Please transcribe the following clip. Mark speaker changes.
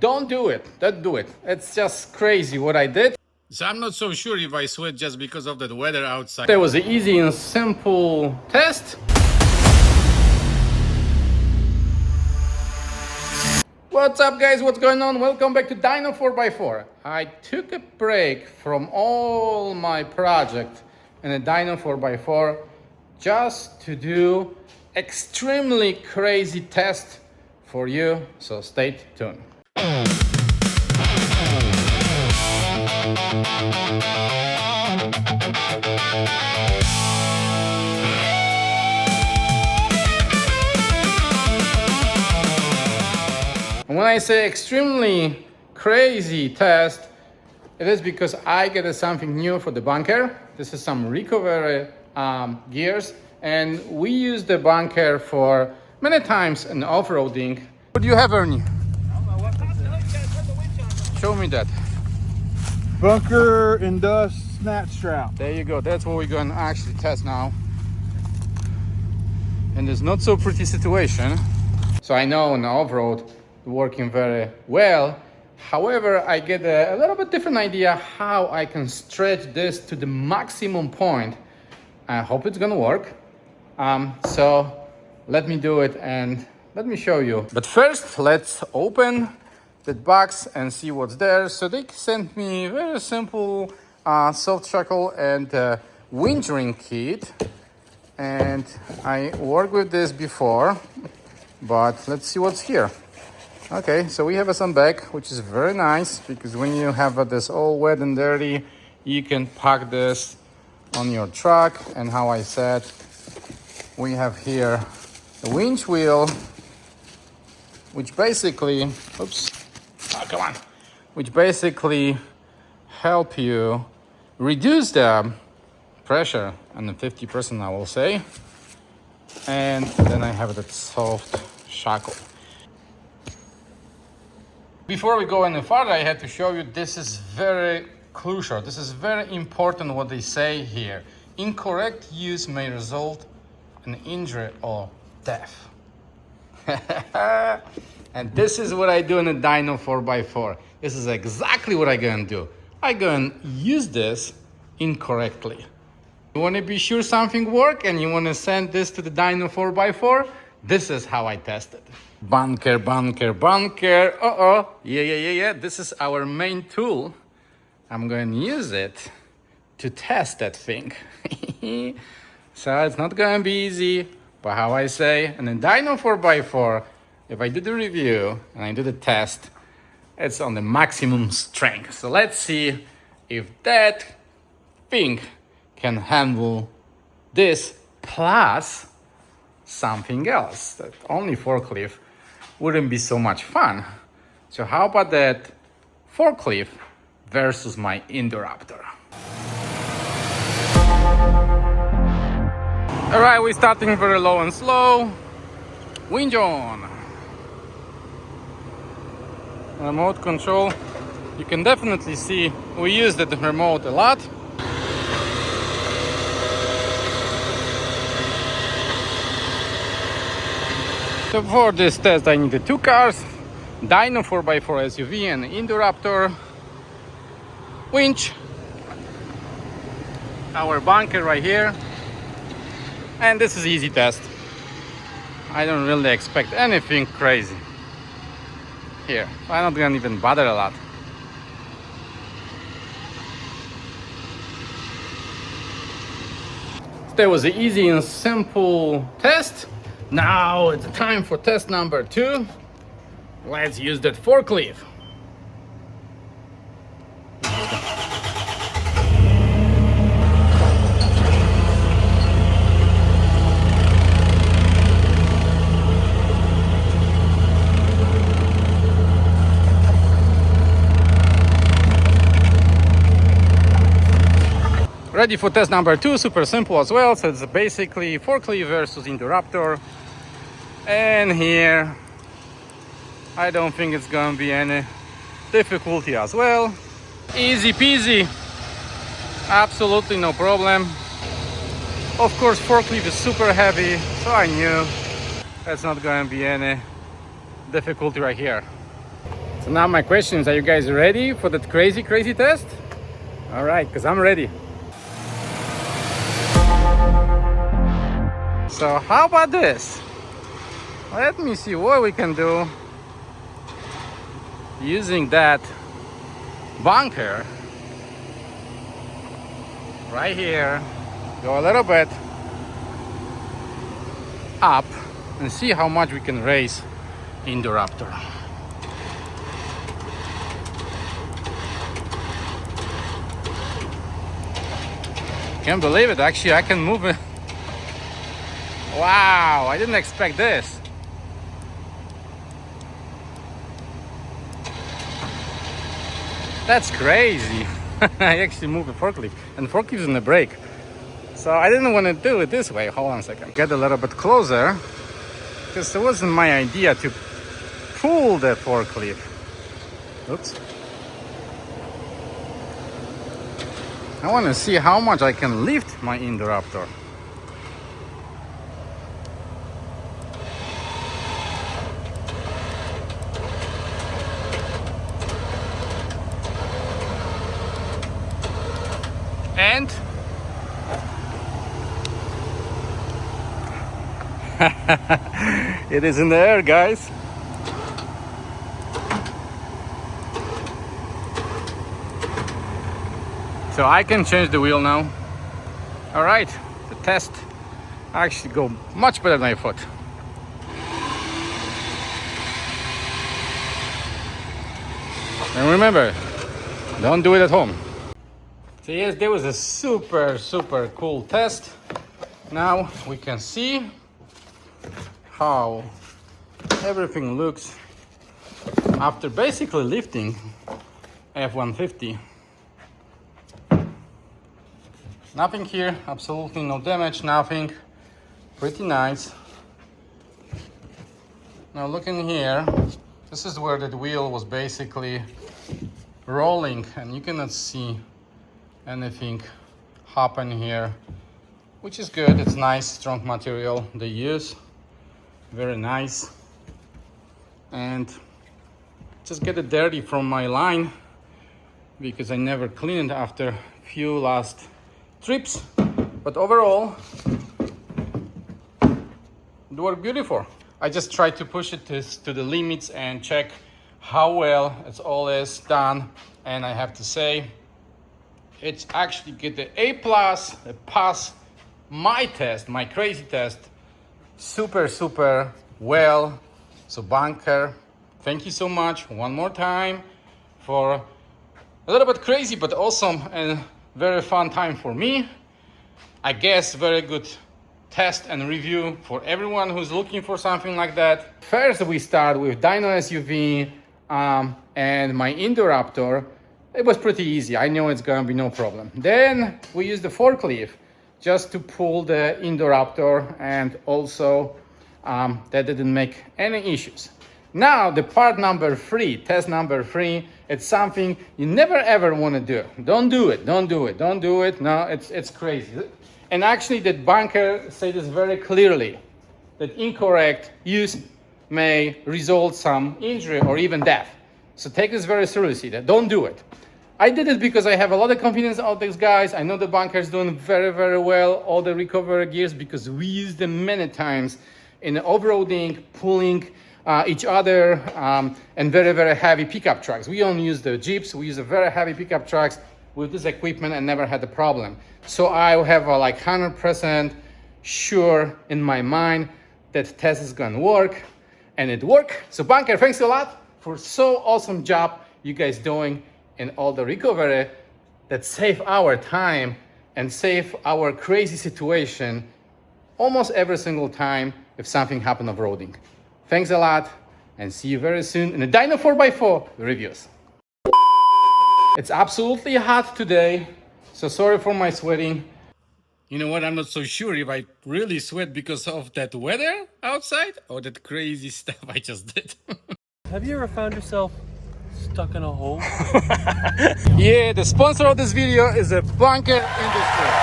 Speaker 1: Don't do it. Don't do it. It's just crazy what I did.
Speaker 2: So I'm not so sure if I sweat just because of that weather outside.
Speaker 1: That was an easy and simple test. What's up, guys? What's going on? Welcome back to Dino 4x4. I took a break from all my project in a Dino 4x4 just to do extremely crazy test for you, so stay tuned. And when I say extremely crazy test, it is because I get something new for the bunker. This is some recovery gears, and we use the bunker for many times in off-roading. What do you have, Ernie? Show me that.
Speaker 3: Bunker Indust snatch strap.
Speaker 1: There you go. That's what we're going to actually test now. In this not so pretty situation. So I know on the off-road working very well. However, I get a little bit different idea how I can stretch this to the maximum point. I hope it's gonna work. So let me do it and let me show you. But first, let's open the box and see what's there. So they sent me very simple soft shackle and winch ring kit. And I worked with this before, but let's see what's here. Okay, so we have some bag, which is very nice because when you have this all wet and dirty, you can pack this on your truck. And how I said, we have here a winch wheel, which basically, which basically help you reduce the pressure and the 50%, I will say. And then I have that soft shackle. Before we go any further, I had to show you this is very crucial. This is very important what they say here. Incorrect use may result in injury or death. And this is what I do in a Dino 4x4. This is exactly what I'm going to do. I'm going to use this incorrectly. You want to be sure something works and you want to send this to the Dino 4x4? This is how I test it. Bunker, bunker, bunker. Yeah. This is our main tool. I'm going to use it to test that thing. So it's not going to be easy, but how I say, in a Dino 4x4, if I do the review and I do the test, it's on the maximum strength. So let's see if that thing can handle this plus something else. That only forklift wouldn't be so much fun. So how about that forklift versus my Induraptor? All right, we're starting very low and slow. Winch on. Remote control. You can definitely see we use the remote a lot. So for this test I needed two cars, Dino 4x4 SUV and Induraptor, winch, our bunker right here, and this is easy test. I don't really expect anything crazy here. I'm not gonna even bother a lot. That was an easy and simple test. Now it's time for test number 2. Let's use that forklift. Ready for test number 2, super simple as well. So it's basically forklift versus Induraptor. And here, I don't think it's gonna be any difficulty as well. Easy peasy, absolutely no problem. Of course, forklift is super heavy, so I knew that's not gonna be any difficulty right here. So now my question is, are you guys ready for that crazy test? All right, because I'm ready. So how about this? Let me see what we can do using that bunker right here. Go a little bit up and see how much we can raise Indoraptor. Can't believe it, actually I can move it. Wow, I didn't expect this. That's crazy. I actually moved the forklift, and the forklift is in the brake. So I didn't want to do it this way. Hold on a second. Get a little bit closer, because it wasn't my idea to pull the forklift. Oops. I want to see how much I can lift my Indoraptor. And it is in the air, guys. So I can change the wheel now. All right, the test actually go much better than I thought. And remember, don't do it at home. So yes, there was a super cool test. Now we can see how everything looks after basically lifting F-150. Nothing here, absolutely no damage, nothing. Pretty nice. Now look in here. This is where the wheel was basically rolling, and you cannot see anything happen here, which is good. It's nice, strong material they use. Very nice. And just get it dirty from my line because I never cleaned it after few last trips. But overall, it worked beautiful. I just tried to push it to the limits and check how well it's all is done. And I have to say, it's actually get the A+, it pass my test, my crazy test, super well. So bunker, thank you so much one more time for a little bit crazy but awesome and very fun time for me. I guess very good test and review for everyone who's looking for something like that. First we start with Dino SUV and my Indoraptor. It was pretty easy. I know it's gonna be no problem. Then we used the forklift just to pull the Indoraptor, and also that didn't make any issues. Now the part number 3, test number 3, it's something you never ever want to do. Don't do it, don't do it, don't do it. No, it's crazy. And actually the bunker said this very clearly, that incorrect use may result some injury or even death. So take this very seriously, that don't do it. I did it because I have a lot of confidence of these guys. I know the bunker is doing very well, all the recovery gears, because we use them many times in off-roading, pulling each other, and very heavy pickup trucks. We don't use the Jeeps, we use the very heavy pickup trucks with this equipment and never had a problem. So I have a like 100% sure in my mind that test is gonna work, and it worked. So bunker, thanks a lot for so awesome job you guys doing in all the recovery that save our time and save our crazy situation almost every single time if something happened off-roading. Thanks a lot, and see you very soon in the Dino 4x4 reviews. It's absolutely hot today, so sorry for my sweating.
Speaker 2: You know what? I'm not so sure if I really sweat because of that weather outside or that crazy stuff I just did.
Speaker 4: Have you ever found yourself stuck in a hole?
Speaker 1: Yeah, the sponsor of this video is a Bunker Industry.